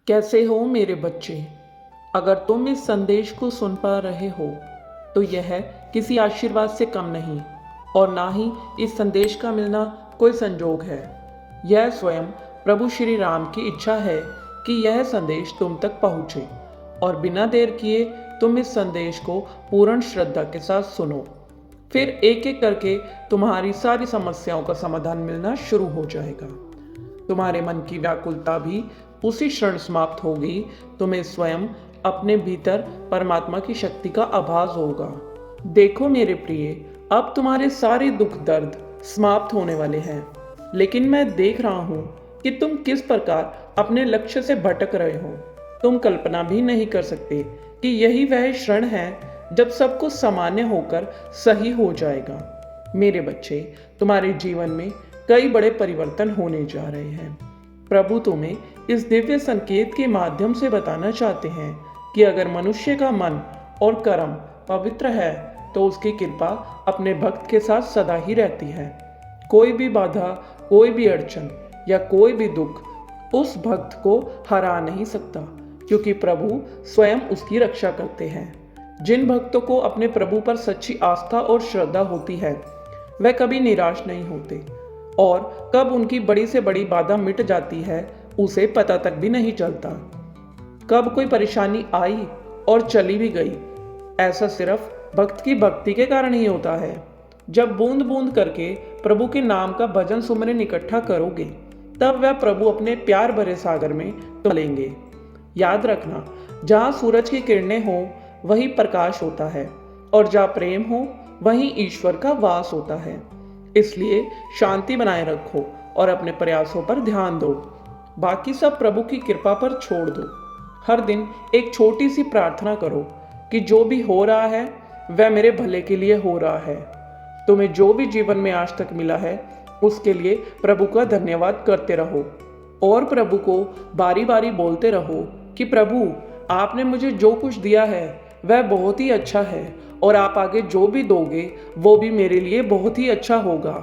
कैसे हो मेरे बच्चे। अगर तुम इस संदेश को सुन पा रहे हो तो यह किसी आशीर्वाद से कम नहीं और ना ही इस संदेश का मिलना कोई संजोग है। यह स्वयं प्रभु श्री राम की इच्छा है कि यह संदेश तुम तक पहुँचे और बिना देर किए तुम इस संदेश को पूर्ण श्रद्धा के साथ सुनो। फिर एक एक करके तुम्हारी सारी समस्याओं का समाधान मिलना शुरू हो जाएगा। तुम्हारे मन की व्याकुलता भी उसी क्षण समाप्त होगी। तुम्हें स्वयं अपने भीतर परमात्मा की शक्ति का आभास होगा। देखो मेरे प्रिय, अब तुम्हारे सारे दुख दर्द समाप्त होने वाले हैं, लेकिन मैं देख रहा हूँ कि तुम किस प्रकार अपने लक्ष्य से भटक रहे हो। तुम कल्पना भी नहीं कर सकते कि यही वह क्षण है जब सब कुछ सामान्य होकर सही हो जाएगा। मेरे बच्चे, तुम्हारे जीवन में कई बड़े परिवर्तन होने जा रहे हैं। प्रभु तुम्हें इस दिव्य संकेत के माध्यम से बताना चाहते हैं कि अगर मनुष्य का मन और कर्म पवित्र है तो उसकी कृपा अपने भक्त के साथ सदा ही रहती है। कोई भी बाधा, कोई भी अड़चन या कोई भी दुख उस भक्त को हरा नहीं सकता, क्योंकि प्रभु स्वयं उसकी रक्षा करते हैं। जिन भक्तों को अपने प्रभु पर सच्ची आस्था और श्रद्धा होती है वह कभी निराश नहीं होते, और कब उनकी बड़ी से बड़ी बाधा मिट जाती है उसे पता तक भी नहीं चलता। कब कोई परेशानी आई और चली भी गई, ऐसा सिर्फ भक्त की भक्ति के कारण ही होता है। जब बूंद बूंद करके प्रभु के नाम का भजन सुमरन इकट्ठा करोगे तब वह प्रभु अपने प्यार भरे सागर में चलेंगे। याद रखना, जहाँ सूरज की किरणें हो वही प्रकाश होता है, और जहाँ प्रेम हो वहीं ईश्वर का वास होता है। इसलिए शांति बनाए रखो और अपने प्रयासों पर ध्यान दो। बाकी सब प्रभु की कृपा पर छोड़ दो। हर दिन एक छोटी सी प्रार्थना करो कि जो भी हो रहा है वह मेरे भले के लिए हो रहा है। तुम्हें जो भी जीवन में आज तक मिला है उसके लिए प्रभु का धन्यवाद करते रहो, और प्रभु को बारी बारी बोलते रहो कि प्रभु, आपने मुझे जो कुछ दिया है वह बहुत ही अच्छा है, और आप आगे जो भी दोगे वो भी मेरे लिए बहुत ही अच्छा होगा।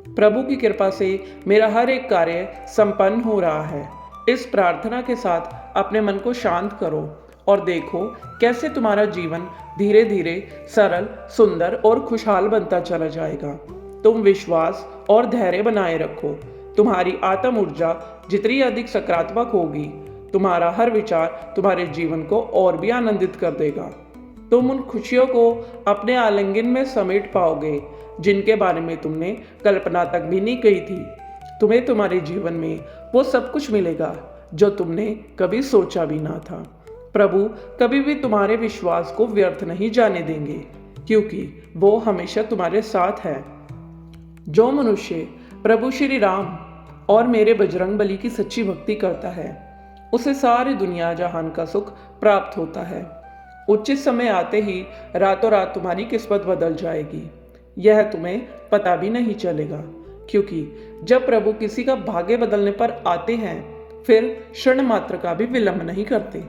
प्रभु की कृपा से मेरा हर एक कार्य संपन्न हो रहा है। इस प्रार्थना के साथ अपने मन को शांत करो और देखो कैसे तुम्हारा जीवन धीरे धीरे सरल, सुंदर और खुशहाल बनता चला जाएगा। तुम विश्वास और धैर्य बनाए रखो। तुम्हारी आत्म ऊर्जा जितनी अधिक सकारात्मक होगी, तुम्हारा हर विचार तुम्हारे जीवन को और भी आनंदित कर देगा। तुम उन खुशियों को अपने आलिंगन में समेट पाओगे जिनके बारे में तुमने कल्पना तक भी नहीं की थी। तुम्हें तुम्हारे जीवन में वो सब कुछ मिलेगा जो तुमने कभी सोचा भी ना था। प्रभु कभी भी तुम्हारे विश्वास को व्यर्थ नहीं जाने देंगे, क्योंकि वो हमेशा तुम्हारे साथ है। जो मनुष्य प्रभु श्री राम और मेरे बजरंग बली की सच्ची भक्ति करता है उसे सारी दुनिया जहान का सुख प्राप्त होता है। उचित समय आते ही रातों रात तुम्हारी किस्मत बदल जाएगी। यह तुम्हें पता भी नहीं चलेगा, क्योंकि जब प्रभु किसी का भाग्य बदलने पर आते हैं फिर क्षण मात्र का भी विलंब नहीं करते।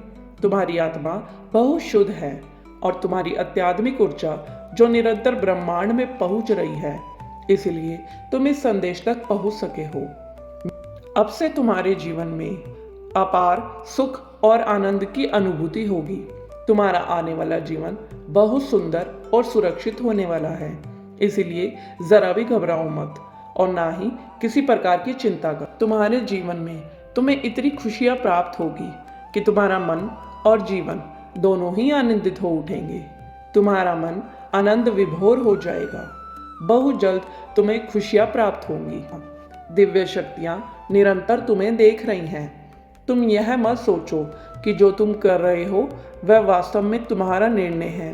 तुम्हारी आत्मा बहुत शुद्ध है और तुम्हारी अत्यात्मिक ऊर्जा जो निरंतर ब्रह्मांड में पहुंच रही है, इसलिए तुम इस संदेश तक पहुंच सके हो। अब से तुम्हारे जीवन में अपार सुख और आनंद की अनुभूति होगी। तुम्हारा आने वाला जीवन बहुत सुंदर और सुरक्षित होने वाला है, इसलिए जरा भी घबराओ मत और ना ही किसी प्रकार की चिंता कर। तुम्हारे जीवन में तुम्हें इतनी खुशियां प्राप्त होगी कि तुम्हारा मन और जीवन दोनों ही आनंदित हो उठेंगे। तुम्हारा मन आनंद विभोर हो जाएगा। बहुत जल्द तुम्हें खुशियां प्राप्त होंगी। दिव्य शक्तियां निरंतर तुम्हें देख रही हैं। तुम यह मत सोचो कि जो तुम कर रहे हो वह वास्तव में तुम्हारा निर्णय है।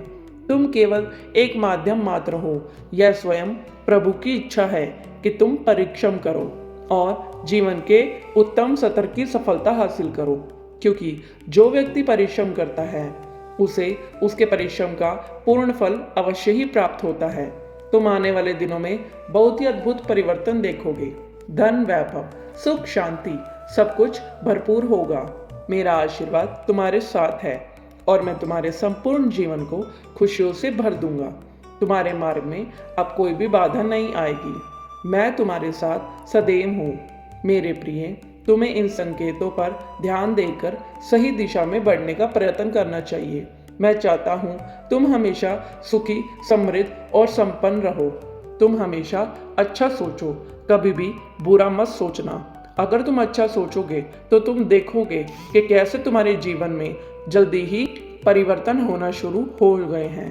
तुम केवल एक माध्यम मात्र हो। यह स्वयं प्रभु की इच्छा है कि तुम परिश्रम करो और जीवन के उत्तम स्तर की सफलता हासिल करो, क्योंकि जो व्यक्ति परिश्रम करता है उसे उसके परिश्रम का पूर्ण फल अवश्य ही प्राप्त होता है। तुम आने वाले दिनों में बहुत ही अद्भुत परिवर्तन देखोगे। धन, वैभव, सुख, शांति सब कुछ भरपूर होगा। मेरा आशीर्वाद तुम्हारे साथ है और मैं तुम्हारे संपूर्ण जीवन को खुशियों से भर दूंगा। तुम्हारे मार्ग में अब कोई भी बाधा नहीं आएगी। मैं तुम्हारे साथ सदैव हूँ। मेरे प्रिय, तुम्हें इन संकेतों पर ध्यान देकर सही दिशा में बढ़ने का प्रयत्न करना चाहिए। मैं चाहता हूँ तुम हमेशा सुखी, समृद्ध और संपन्न रहो। तुम हमेशा अच्छा सोचो, कभी भी बुरा मत सोचना। अगर तुम अच्छा सोचोगे तो तुम देखोगे कि कैसे तुम्हारे जीवन में जल्दी ही परिवर्तन होना शुरू हो गए हैं।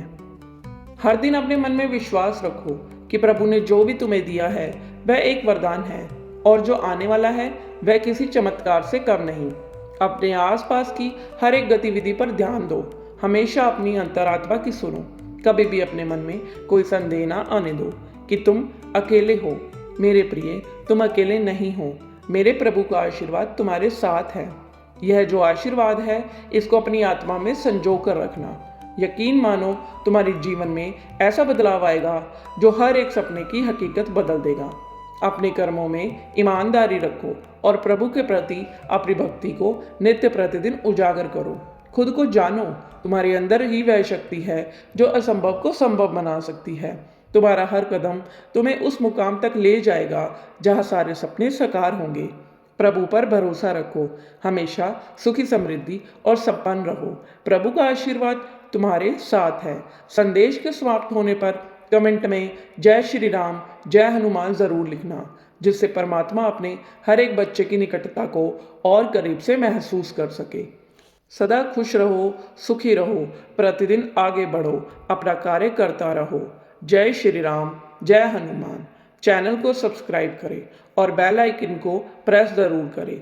हर दिन अपने मन में विश्वास रखो कि प्रभु ने जो भी तुम्हें दिया है वह एक वरदान है और जो आने वाला है वह किसी चमत्कार से कम नहीं। अपने आसपास की हर एक गतिविधि पर ध्यान दो। हमेशा अपनी अंतरात्मा की सुनो। कभी भी अपने मन में कोई संदेह ना आने दो कि तुम अकेले हो। मेरे प्रिय, तुम अकेले नहीं हो। मेरे प्रभु का आशीर्वाद तुम्हारे साथ है। यह जो आशीर्वाद है इसको अपनी आत्मा में संजो कर रखना। यकीन मानो तुम्हारे जीवन में ऐसा बदलाव आएगा जो हर एक सपने की हकीकत बदल देगा। अपने कर्मों में ईमानदारी रखो और प्रभु के प्रति अपनी भक्ति को नित्य प्रतिदिन उजागर करो। खुद को जानो, तुम्हारे अंदर ही वह शक्ति है जो असंभव को संभव बना सकती है। तुम्हारा हर कदम तुम्हें उस मुकाम तक ले जाएगा जहां सारे सपने साकार होंगे। प्रभु पर भरोसा रखो, हमेशा सुखी, समृद्धि और संपन्न रहो। प्रभु का आशीर्वाद तुम्हारे साथ है। संदेश के समाप्त होने पर कमेंट में जय श्री राम, जय हनुमान जरूर लिखना, जिससे परमात्मा अपने हर एक बच्चे की निकटता को और करीब से महसूस कर सके। सदा खुश रहो, सुखी रहो, प्रतिदिन आगे बढ़ो, अपना कार्य करता रहो। जय श्री राम, जय हनुमान। चैनल को सब्सक्राइब करें और बेल आइकन को प्रेस ज़रूर करें